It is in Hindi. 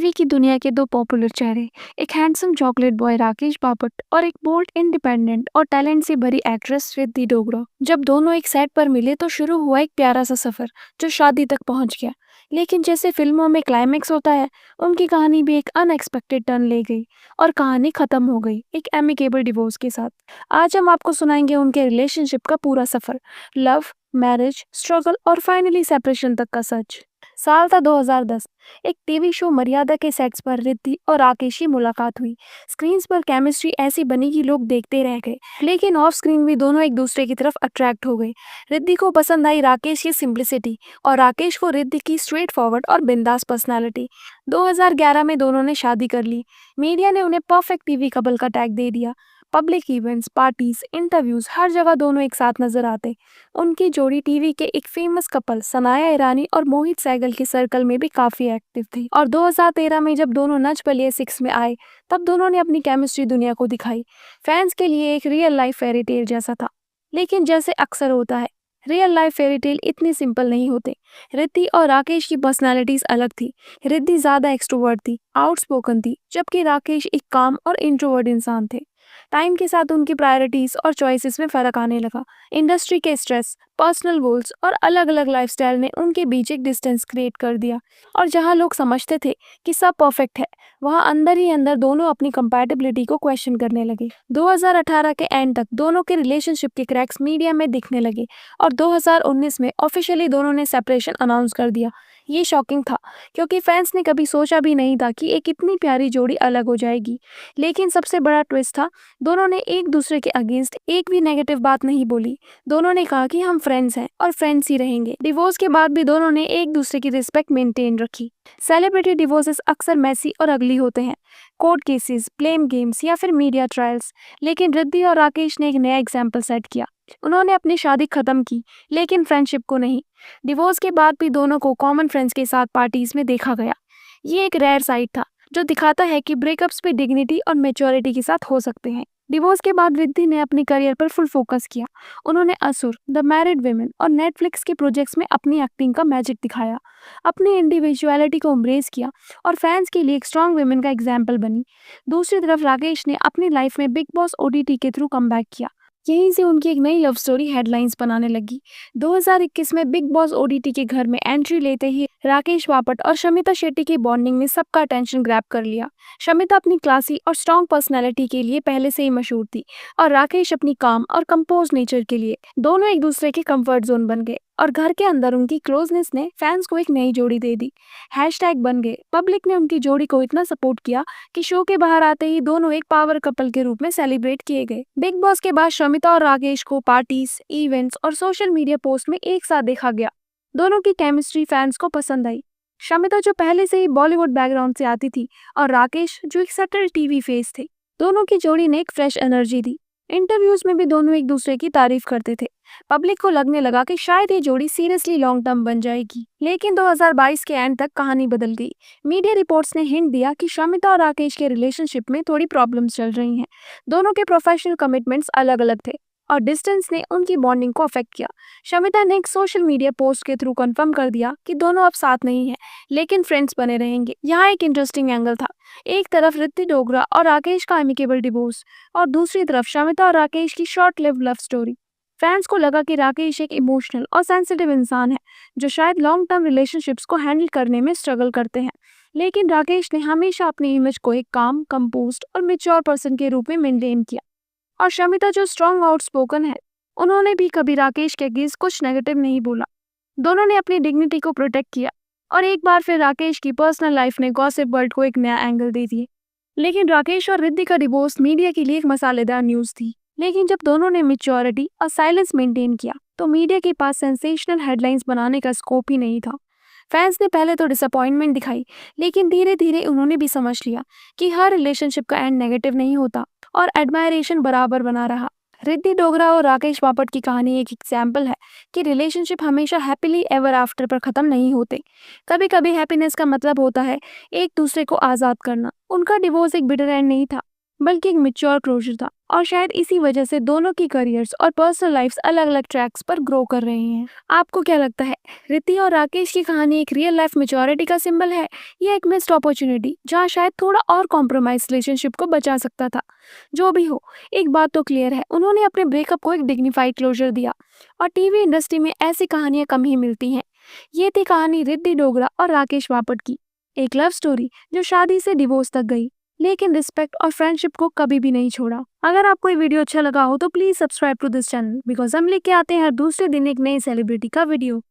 टीवी की दुनिया के दो पॉपुलर चेहरे, एक handsome chocolate boy Rakesh Bapat और एक बोल्ड, इंडिपेंडेंट और टैलेंट से भरी एक्ट्रेस रिद्धि डोगरा। जब दोनों एक सेट पर मिले तो शुरू हुआ एक प्यारा सा सफर जो शादी तक पहुंच गया। लेकिन जैसे फिल्मों में क्लाइमेक्स होता है, उनकी कहानी भी एक अनएक्सपेक्टेड टर्न ले गई और कहानी खत्म हो गई एक एमिकेबल डिवोर्स के साथ। आज हम आपको सुनाएंगे उनके रिलेशनशिप का पूरा सफर, लव, मैरिज, स्ट्रगल और फाइनली सेपरेशन तक का सच। साल था 2010। एक टीवी शो मर्यादा के सेट्स पर रिद्धि और राकेश की मुलाकात हुई। स्क्रीन पर केमिस्ट्री ऐसी बनी कि लोग देखते रह गए, लेकिन ऑफ स्क्रीन भी दोनों एक दूसरे की तरफ अट्रैक्ट हो गए। रिद्धि को पसंद आई राकेश की सिंप्लिसिटी और राकेश को रिद्धि की स्ट्रेट फॉरवर्ड और बिंदास पर्सनालिटी। 2011 में दोनों ने शादी कर ली। मीडिया ने उन्हें परफेक्ट टीवी कपल का टैग दे दिया। पब्लिक इवेंट्स, पार्टीज, इंटरव्यूज, हर जगह दोनों एक साथ नजर आते। उनकी जोड़ी टीवी के एक फेमस कपल सनाया ईरानी और मोहित सहगल के सर्कल में भी काफी एक्टिव थी। और 2013 में जब दोनों नच बलिए 6 में आए, तब दोनों ने अपनी केमिस्ट्री दुनिया को दिखाई। फैंस के लिए एक रियल लाइफ फेरी टेल जैसा था। लेकिन जैसे अक्सर होता है, रियल लाइफ फेरी टेल इतनी सिंपल नहीं होते। रिद्धि और राकेश की पर्सनालिटीज अलग थी। रिद्धि ज्यादा एक्सट्रोवर्ट थी, आउटस्पोकन थी, जबकि राकेश एक काम और इंट्रोवर्ट इंसान थे। टाइम के साथ उनकी प्रायोरिटीज और चॉइसेस में फर्क आने लगा। इंडस्ट्री के स्ट्रेस, पर्सनल गोल्स और अलग अलग लाइफस्टाइल ने उनके बीच एक डिस्टेंस क्रिएट कर दिया। और जहां लोग समझते थे कि सब परफेक्ट है, वहां अंदर ही अंदर दोनों अपनी कंपैटिबिलिटी को क्वेश्चन करने लगे। 2018 के एंड तक दोनों के रिलेशनशिप के क्रैक्स मीडिया में दिखने लगे और 2019 में ऑफिशियली दोनों ने सेपरेशन अनाउंस कर दिया। ये शॉकिंग था, क्योंकि फैंस ने कभी सोचा भी नहीं था कि एक इतनी प्यारी जोड़ी अलग हो जाएगी। लेकिन सबसे बड़ा ट्विस्ट था, दोनों ने एक दूसरे के अगेंस्ट एक भी नेगेटिव बात नहीं बोली। दोनों ने कहा कि हम फ्रेंड्स हैं और फ्रेंड्स ही रहेंगे। डिवोर्स के बाद भी दोनों ने एक दूसरे की रिस्पेक्ट मेंटेन रखी। सेलिब्रिटी डिवोर्सेस अक्सर मैसी और अगली होते हैं, कोर्ट केसेस, ब्लेम गेम्स या फिर मीडिया ट्रायल्स। लेकिन रिद्धि और राकेश ने एक नया एग्जाम्पल सेट किया। उन्होंने अपनी शादी खत्म की, लेकिन फ्रेंडशिप को नहीं। डिवोर्स के बाद भी दोनों को कॉमन फ्रेंड्स के साथ पार्टीज में देखा गया। ये एक रेयर साइट था जो दिखाता है कि ब्रेकअप्स भी डिग्निटी और मैच्योरिटी के साथ हो सकते हैं। डिवोर्स के बाद रिद्धि ने अपनी करियर पर फुल फोकस किया। उन्होंने असुर, द मैरिड विमेन और नेटफ्लिक्स के प्रोजेक्ट्स में अपनी एक्टिंग का मैजिक दिखाया, अपनी इंडिविजुअलिटी को एम्ब्रेस किया और फैंस के लिए एक स्ट्रॉन्ग विमेन का एग्जाम्पल बनी। दूसरी तरफ राकेश ने अपनी लाइफ में बिग बॉस ओटीटी के थ्रू कमबैक किया। यहीं से उनकी एक नई लव स्टोरी हेडलाइंस बनाने लगी। 2021 में बिग बॉस ओटीटी के घर में एंट्री लेते ही राकेश बापट और शमिता शेट्टी की बॉन्डिंग ने सबका अटेंशन ग्रैब कर लिया। शमिता अपनी क्लासी और स्ट्रॉन्ग पर्सनैलिटी के लिए पहले से ही मशहूर थी और राकेश अपनी काम और कंपोज नेचर के लिए। दोनों एक दूसरे के कंफर्ट जोन बन गए और घर के अंदर उनकी क्लोजनेस ने फैंस को एक नई जोड़ी दे दी। हैशटैग बन गए। पब्लिक ने उनकी जोड़ी को इतना सपोर्ट किया कि शो के बाहर आते ही दोनों एक पावर कपल के रूप में सेलिब्रेट किए गए। बिग बॉस के बाद शमिता और राकेश को पार्टीज, इवेंट्स और सोशल मीडिया पोस्ट में एक साथ देखा गया। दोनों की केमिस्ट्री फैंस को पसंद आई। शमिता जो पहले से ही बॉलीवुड बैकग्राउंड से आती थी और राकेश जो एक सटल टीवी फेस थे, दोनों की जोड़ी ने एक फ्रेश एनर्जी दी। इंटरव्यूज में भी दोनों एक दूसरे की तारीफ करते थे। पब्लिक को लगने लगा कि शायद ये जोड़ी सीरियसली लॉन्ग टर्म बन जाएगी। लेकिन 2022 के एंड तक कहानी बदल गई। मीडिया रिपोर्ट्स ने हिंट दिया कि शमिता और राकेश के रिलेशनशिप में थोड़ी प्रॉब्लम्स चल रही हैं। दोनों के प्रोफेशनल कमिटमेंट्स अलग अलग थे और डिस्टेंस ने उनकी बॉन्डिंग को अफेक्ट किया। शमिता ने एक सोशल मीडिया पोस्ट के थ्रू कंफर्म कर दिया कि दोनों अब साथ नहीं हैं, लेकिन फ्रेंड्स बने रहेंगे। यहाँ एक इंटरेस्टिंग एंगल था। एक तरफ रिद्धि डोगरा और राकेश का एमिकेबल डिवोर्स और दूसरी तरफ शमिता और राकेश की short lived love story. Fans को लगा कि राकेश एक इमोशनल और सेंसिटिव इंसान है जो शायद लॉन्ग टर्म रिलेशनशिप्स को हैंडल करने में स्ट्रगल करते हैं। लेकिन राकेश ने हमेशा अपनी इमेज को एक काम, कंपोज्ड और मैच्योर पर्सन के रूप में मेंटेन किया। और शमिता जो स्ट्रॉन्ग आउटस्पोकन है, उन्होंने भी कभी राकेश के अगेंस्ट कुछ नेगेटिव नहीं बोला। दोनों ने अपनी डिग्निटी को प्रोटेक्ट किया और एक बार फिर राकेश की पर्सनल लाइफ ने गॉसिप वर्ल्ड को एक नया एंगल दे दिए। लेकिन राकेश और रिद्धि का डिवोर्स मीडिया के लिए एक मसालेदार न्यूज थी। लेकिन जब दोनों ने मैच्योरिटी और साइलेंस मेंटेन किया, तो मीडिया के पास सेंसेशनल हेडलाइंस बनाने का स्कोप ही नहीं था। फैंस ने पहले तो डिसअपॉइंटमेंट दिखाई, लेकिन धीरे धीरे उन्होंने भी समझ लिया कि हर रिलेशनशिप का एंड नेगेटिव नहीं होता और एडमायरेशन बराबर बना रहा। रिद्धि डोगरा और राकेश बापट की कहानी एक एग्जाम्पल है कि रिलेशनशिप हमेशा हैप्पीली एवर आफ्टर पर खत्म नहीं होते। कभी कभी हैप्पीनेस का मतलब होता है एक दूसरे को आजाद करना। उनका डिवोर्स एक बिटर एंड नहीं था, बल्कि एक मैच्योर क्लोजर था। और शायद इसी वजह से दोनों की करियर्स और पर्सनल लाइफ्स अलग-अलग ट्रैक्स पर ग्रो कर रही हैं। आपको क्या लगता है, रिद्धि और राकेश की कहानी एक रियल लाइफ मैच्योरिटी का सिंबल है या एक मिस्ड अपॉर्चुनिटी जहाँ शायद थोड़ा और कॉम्प्रोमाइज रिलेशनशिप को बचा सकता था? जो भी हो, एक बात तो क्लियर है, उन्होंने अपने ब्रेकअप को एक डिग्निफाइड क्लोजर दिया और टीवी इंडस्ट्री में ऐसी कहानियां कम ही मिलती हैं। ये थी कहानी रिद्धि डोगरा और राकेश बापट की, एक लव स्टोरी जो शादी से डिवोर्स तक गई, लेकिन रिस्पेक्ट और फ्रेंडशिप को कभी भी नहीं छोड़ा। अगर आपको ये वीडियो अच्छा लगा हो तो please subscribe to this channel, because हम लेके आते हैं हर दूसरे दिन एक नई सेलिब्रिटी का वीडियो।